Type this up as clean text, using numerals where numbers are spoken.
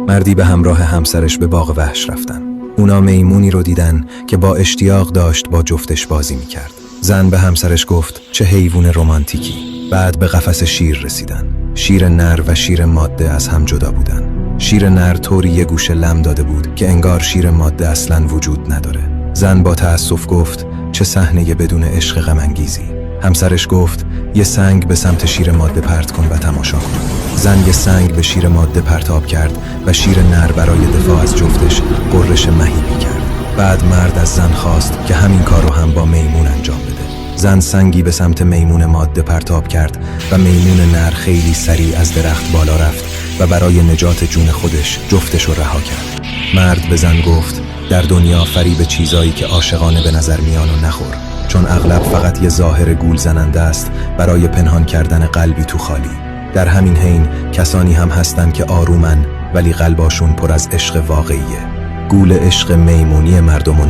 مردی به همراه همسرش به باغ وحش رفتن. اونا میمونی رو دیدن که با اشتیاق داشت با جفتش بازی میکرد. زن به همسرش گفت چه حیوان رمانتیکی. بعد به قفس شیر رسیدن. شیر نر و شیر ماده از هم جدا بودن. شیر نر طوری یه گوشه لم داده بود که انگار شیر ماده اصلاً وجود نداره. زن با تأسف گفت چه صحنه بدون عشق غم انگیزی. همسرش گفت یه سنگ به سمت شیر ماده پرت کن و تماشا کن. زن یه سنگ به شیر ماده پرتاب کرد و شیر نر برای دفاع از جفتش غرش مهیبی کرد. بعد مرد از زن خواست که همین کار رو هم با میمون انجام بده. زن سنگی به سمت میمون ماده پرتاب کرد و میمون نر خیلی سریع از درخت بالا رفت و برای نجات جون خودش جفتش رو رها کرد. مرد به زن گفت در دنیا فریب چیزایی که عاشقانه به نظر میان و نخور، چون اغلب فقط یه ظاهر گول زننده است برای پنهان کردن قلبی تو خالی. در همین حین کسانی هم هستن که آرومن ولی قلباشون پر از عشق واقعیه. گول عشق میمونی مردم و